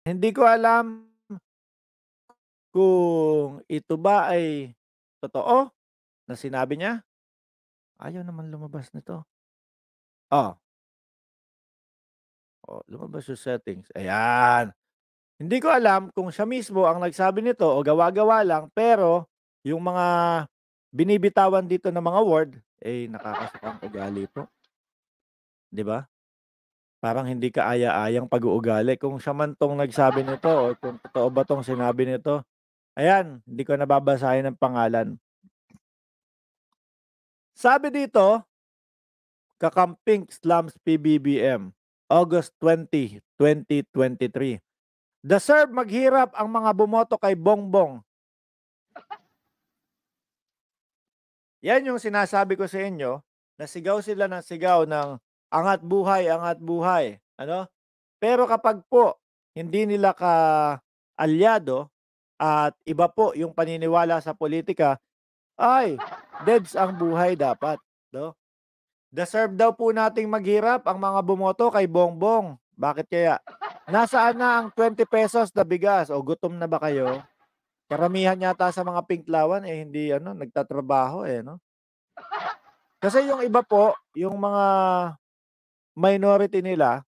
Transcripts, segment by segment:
Hindi ko alam kung ito ba ay totoo na sinabi niya. Ayaw naman lumabas nito. Oh, oh, lumabas yung settings, ayan. Hindi ko alam kung siya mismo ang nagsabi nito o gawa-gawa lang, pero yung mga binibitawan dito na mga word, eh, nakakasakang ugali po, 'di ba? Parang hindi kaaya-ayang pag-uugali. Kung siya man 'tong nagsabi nito o kung totoo ba 'tong sinabi nito, ayan, hindi ko na babasahin ang pangalan. Sabi dito, Kakamping Slums PBBM, August 20, 2023. Deserve maghirap ang mga bumoto kay Bongbong. Yan yung sinasabi ko sa inyo, na sigaw sila ng sigaw ng angat buhay, ano? Pero kapag po hindi nila kaalyado at iba po yung paniniwala sa politika, ay debs ang buhay dapat, 'no? Deserve daw po nating maghirap ang mga bumoto kay Bongbong. Bakit kaya? Nasaan na ang ₱20 na bigas o gutom na ba kayo? Karamihan yata sa mga pinklawan, eh, hindi ano, nagtatrabaho, eh, 'no? Kasi yung iba po, yung mga minority nila,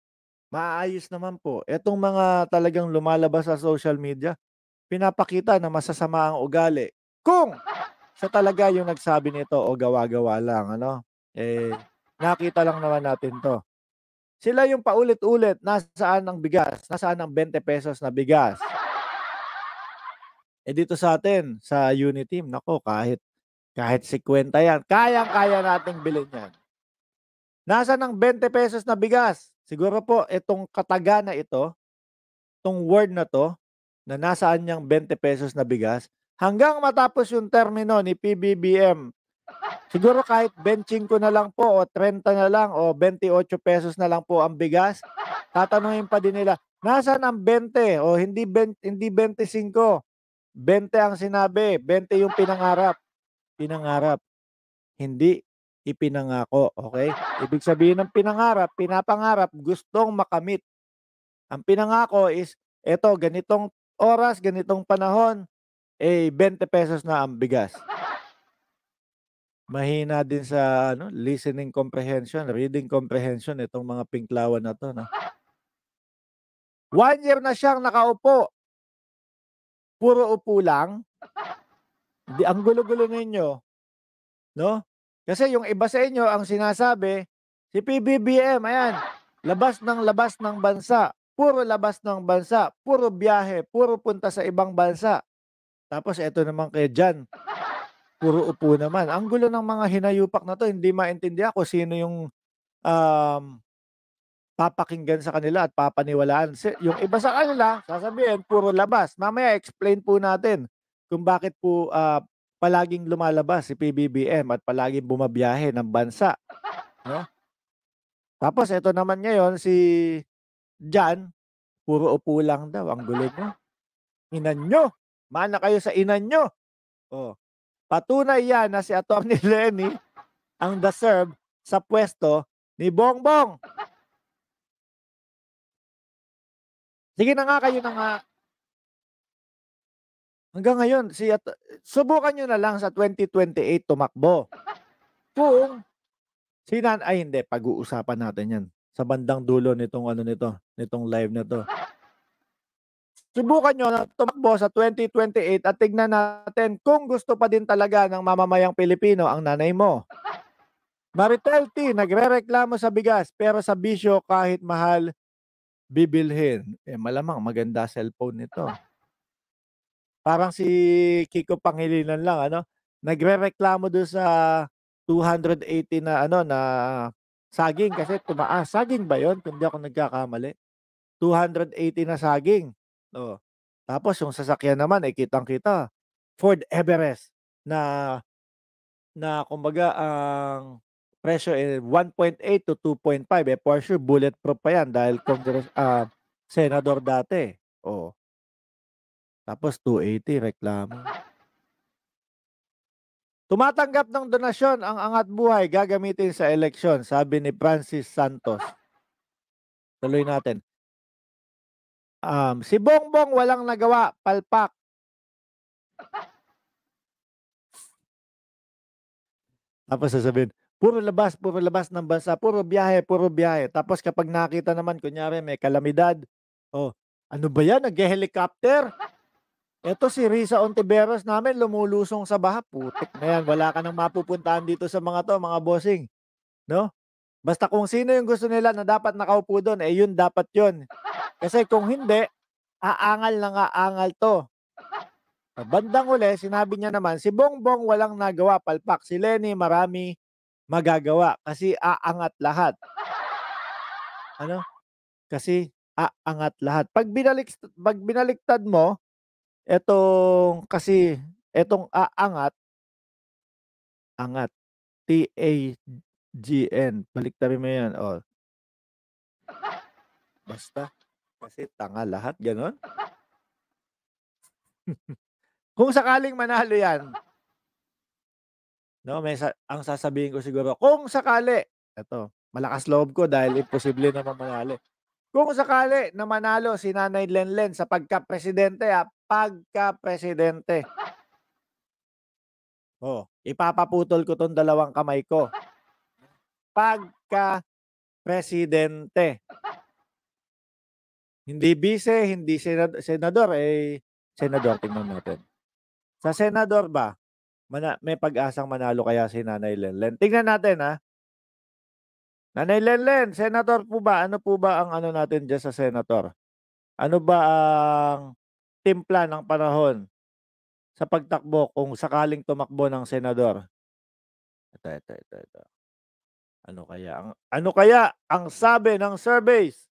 maayos naman po. Etong mga talagang lumalabas sa social media, pinapakita na masasama ang ugali. Kung siya talaga yung nagsabi nito o gawa-gawa lang, ano? Eh, nakita lang naman natin 'to. Sila yung paulit-ulit, "Nasaan ang bigas? Nasaan ang ₱20 na bigas?" Eh, dito sa'tin, sa Uniteam, naku kahit 50 yan, kayang-kaya nating bilhin yan. Nasaan ang ₱20 na bigas? Siguro po itong kataga na ito, 'tong word na 'to, na nasaan yang ₱20 na bigas, hanggang matapos yung termino ni PBBM, siguro kahit 25 na lang po o 30 na lang o ₱28 na lang po ang bigas, tatanungin pa din nila, "Nasaan ang 20?" O hindi 25, 20 ang sinabi, 20 yung pinangarap. Pinangarap, hindi ipinangako, okey? Ibig sabihin ng pinangarap, pinapangarap, gustong makamit. Ang pinangako is, eto ganitong oras, ganitong panahon, eh, ₱20 na ang bigas. Mahina din sa ano, listening comprehension, reading comprehension itong mga pinklawan na 'to, 'no. 1 year na siyang nakaupo, puro upo lang. 'Di ang gulo-gulo ninyo, 'no? Kasi yung iba sa inyo ang sinasabi, si PBBM ayan, labas ng bansa, puro labas ng bansa, puro biyahe, puro punta sa ibang bansa. Tapos eto naman kay Jan, puro upo naman. Ang gulo ng mga hinayupak na 'to, hindi maintindihan kung sino yung, um, papakinggan sa kanila at papaniwalaan. Yung iba sa kanila sasabihin puro labas. Mamaya explain po natin kung bakit po, palaging lumalabas si PBBM at palaging bumabiyahe ng bansa, 'no? Tapos eto naman ngayon si Jan, puro upo lang daw. Ang gulo niyo. Ina niyo, mana kayo sa ina niyo. Oh, patunay yan na si Attorney Lenny ang deserve sa puwesto ni Bongbong. Sige na nga, kayo na nga. Hanggang ngayon subukan niyo na lang sa 2028 tumakbo. Kung ay hindi, pag-uusapan natin 'yan sa bandang dulo nitong ano nito, nitong live na 'to. Subukan niyo na tumakbo sa 2028 at tignan natin kung gusto pa din talaga ng mamamayang Pilipino ang nanay mo. Maritel T nagrereklamo sa bigas pero sa bisyo kahit mahal bibilhin. Eh, malamang maganda cellphone nito. Parang si Kiko Pangilinan lang ano, nagrereklamo dun sa 280 na ano, na saging kasi tumaas. Saging ba yun kung di ako nagkakamali? 280 na saging, oh. Tapos yung sasakyan naman, eh, kitang-kita Ford Everest na na kumbaga ang presyo, eh, 1.8 to 2.5, eh, for sure bulletproof pa yan dahil senador dati, oh. Tapos 280 reklamo. Tumatanggap ng donasyon ang Angat Buhay gagamitin sa eleksyon, sabi ni Francis Santos. Tuloy natin. Si Bongbong walang nagawa, palpak. Tapos sasabihin, puro labas ng bansa, puro biyahe, puro biyahe. Tapos kapag nakita naman, kunyari may kalamidad, oh, ano ba yan, nag-helicopter? Eto si Risa Ontiveros namin lumulusong sa baha, putik na yan, wala ka nang mapupuntahan dito sa mga to, mga bossing, no? Basta kung sino yung gusto nila na dapat nakaupo doon, eh yun dapat yun. Kasi kung hindi, aangal na nga angal to. Sa bandang huli, sinabi niya naman, si Bongbong walang nagawa, palpak. Si Lenny marami magagawa kasi aangat lahat. Ano? Kasi aangat lahat. Pag binaliktad mo, etong aangat, angat, T-A-G-N. Baliktarin mo yan. Oh. Basta. Kasi tanga lahat, ganon. Kung sakaling manalo yan, no, ang sasabihin ko siguro, kung sakali, eto, malakas loob ko dahil imposible naman manalo. Kung sakali na manalo si Nanay Lenlen sa pagka-presidente, pagka-presidente. Oh, ipapaputol ko tong dalawang kamay ko. Pagka-presidente. Hindi vice, hindi senador, senador, tingnan natin. Sa senador ba, may pag-asang manalo kaya si Nanay Lenlen? Tingnan natin, ha? Nanay Lenlen, senator po ba? Ano po ba ang ano natin dyan sa senator? Ano ba ang timpla ng panahon sa pagtakbo kung sakaling tumakbo ng senador? Ito. Ano kaya ang sabi ng surveys?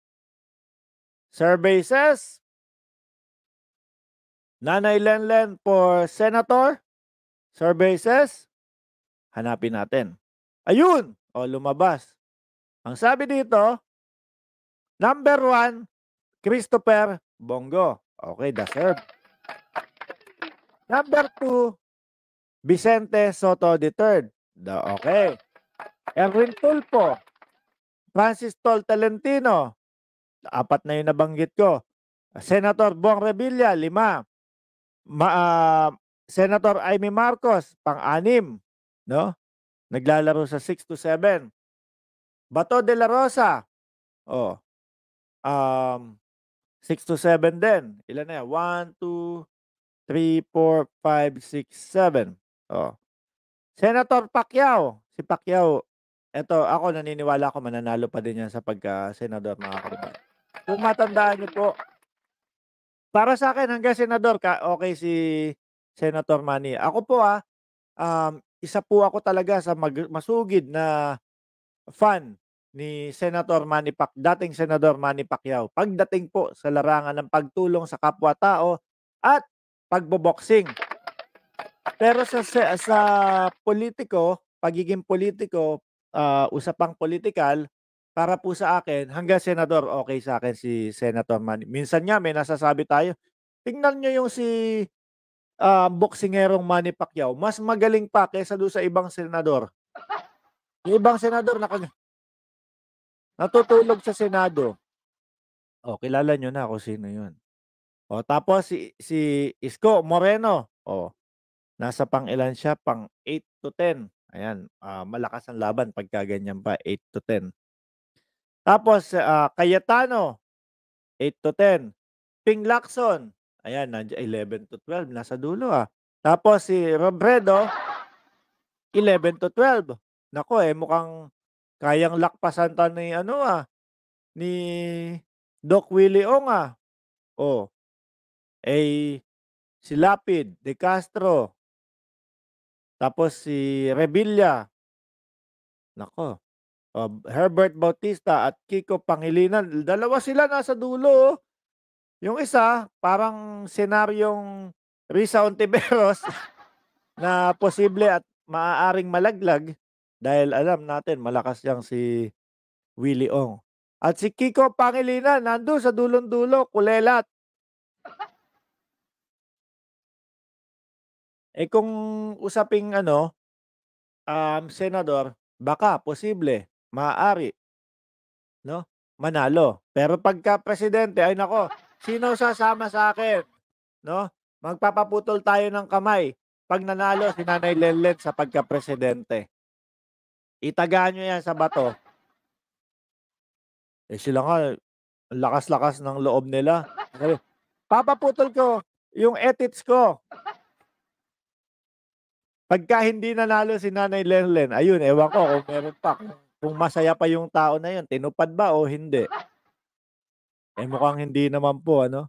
Survey says, Nanay Lenlen for senator. Survey says, hanapin natin. Ayun! O, lumabas. Ang sabi dito, number 1, Christopher Bongo. Okay, deserve. Number 2, Vicente Soto III. Okay. Erwin Tulfo. Francis Tol Tolentino. 4 na yung nabanggit ko. Senator Bong Revilla, 5. Senator Amy Marcos, pang-6. No? Naglalaro sa 6 to 7. Bato de la Rosa. 6 to 7 din. Ilan na yan? 1, 2, 3, 4, 5, 6, 7. Senator Pacquiao. Si Pacquiao, eto, ako naniniwala ako mananalo pa din yan sa pagka-senador, mga kababayan. Kung matandaan niyo po, para sa akin hanggang senador okay si Senator Manny. Ako po isa po ako talaga sa masugid na fan ni dating Senador Manny Pacquiao. Pagdating po sa larangan ng pagtulong sa kapwa-tao at pagboboxing. Pero sa pagiging politiko, usapang politikal, para po sa akin, hanggang senador, okay sa akin si Senator Manny. Minsan nga may nasasabi tayo, tingnan nyo yung si boksingerong Manny Pacquiao, mas magaling pa kaysa doon sa ibang senador. Yung ibang senador natutulog sa Senado. Kilala nyo na kung sino yun. Tapos si Isko Moreno, nasa pang-ilan siya? Pang 8 to 10. Ayan, malakas ang laban pagka ganyan pa, 8 to 10. Tapos Cayetano, 8 to 10. Ping Lacson, ayan, 11 to 12, nasa dulo Tapos si Robredo, 11 to 12. Nako, mukhang kayang lakpasan ta ni ni Doc Willie Ong si Lapid De Castro. Tapos si Revilla. Nako. Herbert Bautista at Kiko Pangilinan. Dalawa sila nasa dulo. Yung isa, parang senaryong Risa Ontiveros na posible at maaaring malaglag dahil alam natin malakas yang si Willie Ong. At si Kiko Pangilinan nandun sa dulong-dulo, kulelat. Kung usaping senador, baka posible, maaari, no? Manalo. Pero pagka presidente, ay nako, Sino sasama sa'kin, 'no? Magpapaputol tayo ng kamay 'pag nanalo si Nanay Lenlen sa pagkapresidente. Itaga niyo 'yan sa bato. Eh, sila nga ang lakas-lakas ng loob nila. Sabi, papaputol ko yung ethics ko. Pagka hindi nanalo si Nanay Lenlen, ayun ewan ko kung meron pa, kung masaya pa yung tao na yun, tinupad ba o hindi? Eh, mukhang hindi naman po ano?